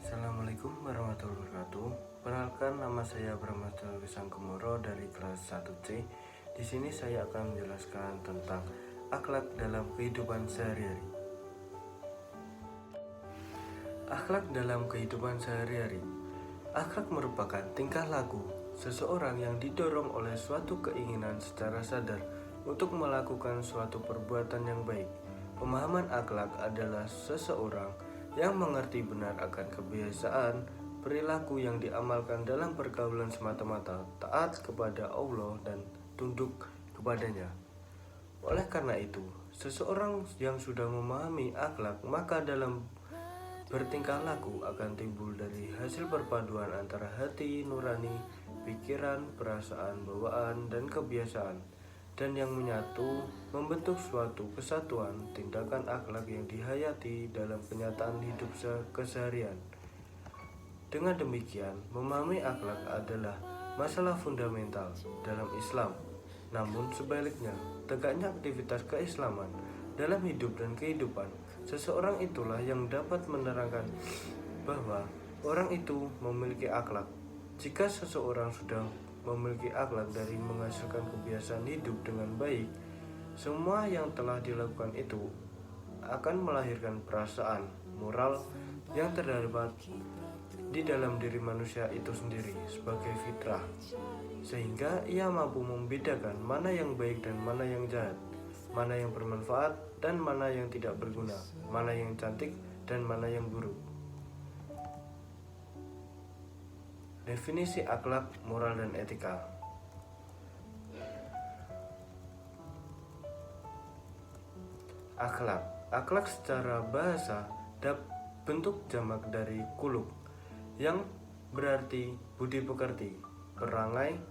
Assalamualaikum warahmatullahi wabarakatuh. Perkenalkan, nama saya Bramastyo Wisangkumoro dari kelas 1C. Di sini saya akan menjelaskan tentang akhlak dalam kehidupan sehari-hari. Akhlak dalam kehidupan sehari-hari. Akhlak merupakan tingkah laku seseorang yang didorong oleh suatu keinginan secara sadar untuk melakukan suatu perbuatan yang baik. Pemahaman akhlak adalah seseorang yang mengerti benar akan kebiasaan, perilaku yang diamalkan dalam pergaulan semata-mata taat kepada Allah dan tunduk kepadanya. Oleh karena itu, seseorang yang sudah memahami akhlak, maka dalam bertingkah laku akan timbul dari hasil perpaduan antara hati nurani, pikiran, perasaan, bawaan, dan kebiasaan, dan yang menyatu membentuk suatu kesatuan tindakan akhlak yang dihayati dalam kenyataan hidup keseharian. Dengan demikian, memahami akhlak adalah masalah fundamental dalam Islam. Namun sebaliknya, tegaknya aktivitas keislaman dalam hidup dan kehidupan seseorang itulah yang dapat menerangkan bahwa orang itu memiliki akhlak. Jika seseorang sudah memiliki akhlak dari menghasilkan kebiasaan hidup dengan baik, semua yang telah dilakukan itu akan melahirkan perasaan moral yang terdapat di dalam diri manusia itu sendiri sebagai fitrah, sehingga ia mampu membedakan mana yang baik dan mana yang jahat, mana yang bermanfaat dan mana yang tidak berguna, mana yang cantik dan mana yang buruk. Definisi akhlak, moral, dan etika. Akhlak secara bahasa bentuk jamak dari kuluk yang berarti budi pekerti, perangai,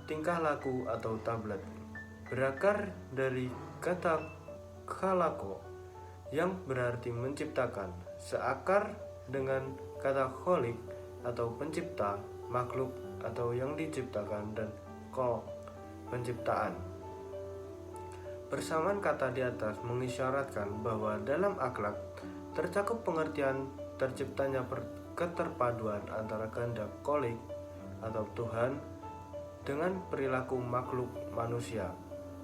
tingkah laku atau tablet. Berakar dari kata khalaqo yang berarti menciptakan, seakar dengan kata kholik atau pencipta, makhluk atau yang diciptakan, dan khalq penciptaan. Persamaan kata di atas mengisyaratkan bahwa dalam akhlak tercakup pengertian terciptanya keterpaduan antara kehendak kholik atau Tuhan dengan perilaku makhluk manusia,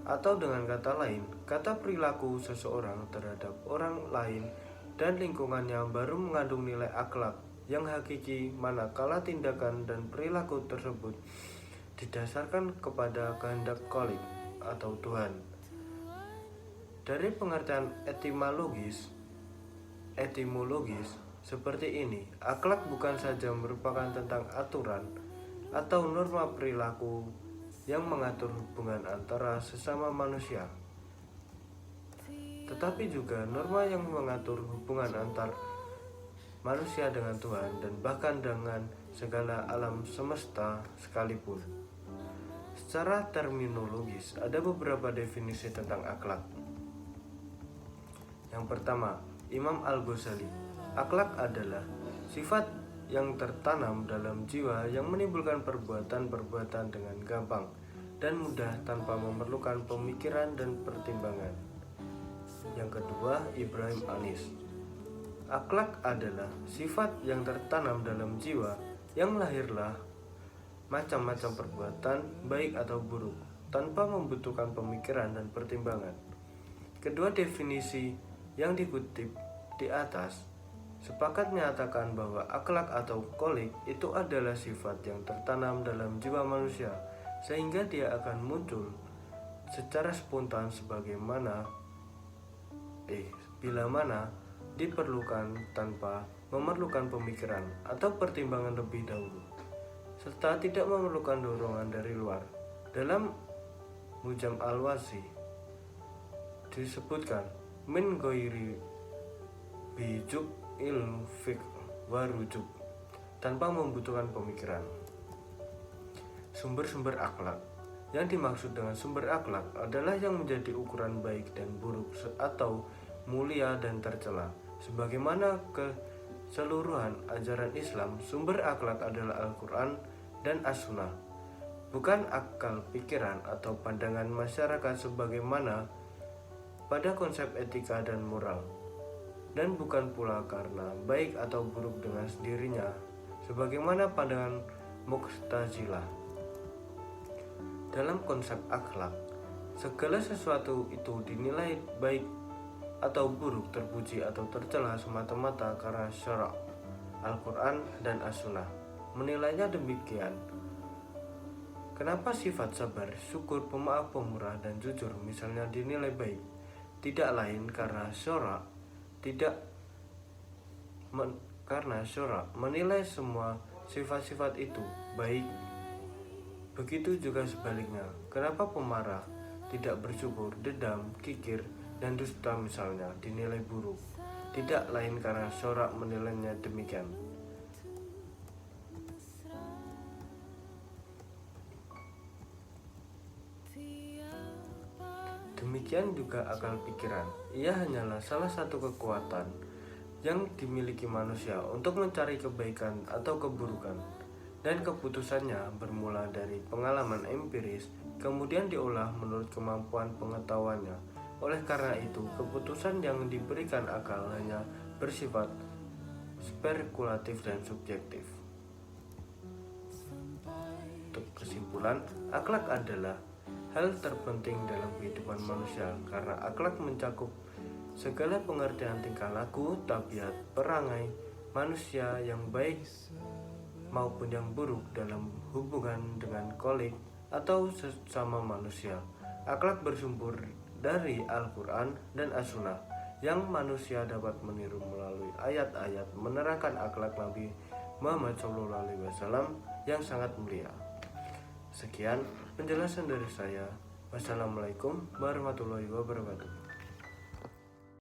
atau dengan kata lain, kata perilaku seseorang terhadap orang lain dan lingkungannya baru mengandung nilai akhlak yang hakiki, manakala tindakan dan perilaku tersebut didasarkan kepada kehendak kholik atau Tuhan. Dari pengertian etimologis seperti ini, akhlak bukan saja merupakan tentang aturan atau norma perilaku yang mengatur hubungan antara sesama manusia, tetapi juga norma yang mengatur hubungan antar manusia dengan Tuhan dan bahkan dengan segala alam semesta sekalipun. Secara terminologis, ada beberapa definisi tentang akhlak. Yang pertama, Imam Al-Ghazali, akhlak adalah sifat yang tertanam dalam jiwa yang menimbulkan perbuatan-perbuatan dengan gampang dan mudah tanpa memerlukan pemikiran dan pertimbangan. Yang kedua, Ibrahim Anis, akhlak adalah sifat yang tertanam dalam jiwa yang lahirlah macam-macam perbuatan baik atau buruk tanpa membutuhkan pemikiran dan pertimbangan. Kedua definisi yang dikutip di atas sepakat menyatakan bahwa akhlak atau kholik itu adalah sifat yang tertanam dalam jiwa manusia, sehingga dia akan muncul secara spontan bila mana diperlukan tanpa memerlukan pemikiran atau pertimbangan lebih dahulu, serta tidak memerlukan dorongan dari luar. Dalam Mujam al-Wasi disebutkan min ghairi bijuk ilmu fiqh warujuk, tanpa membutuhkan pemikiran. Sumber-sumber akhlak. Yang dimaksud dengan sumber akhlak adalah yang menjadi ukuran baik dan buruk atau mulia dan tercela. Sebagaimana keseluruhan ajaran Islam, sumber akhlak adalah Al-Quran dan As-Sunnah, bukan akal pikiran atau pandangan masyarakat sebagaimana pada konsep etika dan moral. dan bukan pula karena baik atau buruk dengan sendirinya, sebagaimana pandangan Mu'tazilah. Dalam konsep akhlak, segala sesuatu itu dinilai baik atau buruk, terpuji atau tercela semata-mata karena syara' Al-Quran dan As-Sunnah menilainya demikian. Kenapa sifat sabar, syukur, pemaaf, pemurah, dan jujur misalnya dinilai baik? Tidak lain karena syara' menilai semua sifat-sifat itu baik. Begitu juga sebaliknya. Kenapa pemarah, tidak bersyukur, dendam, kikir, dan dusta misalnya dinilai buruk? Tidak lain karena syara' menilainya demikian. Demikian juga akal pikiran. Ia hanyalah salah satu kekuatan yang dimiliki manusia untuk mencari kebaikan atau keburukan, dan keputusannya bermula dari pengalaman empiris, kemudian diolah menurut kemampuan pengetahuannya. Oleh karena itu, keputusan yang diberikan akal hanya bersifat spekulatif dan subjektif. Untuk kesimpulan, akhlak adalah hal terpenting dalam kehidupan manusia karena akhlak mencakup segala pengertian tingkah laku, tabiat, perangai manusia yang baik maupun yang buruk dalam hubungan dengan kolik atau sesama manusia. Akhlak bersumber dari Al-Quran dan As-Sunnah yang manusia dapat meniru melalui ayat-ayat menerangkan akhlak Nabi Muhammad SAW yang sangat mulia. Sekian penjelasan dari saya. Wassalamualaikum warahmatullahi wabarakatuh.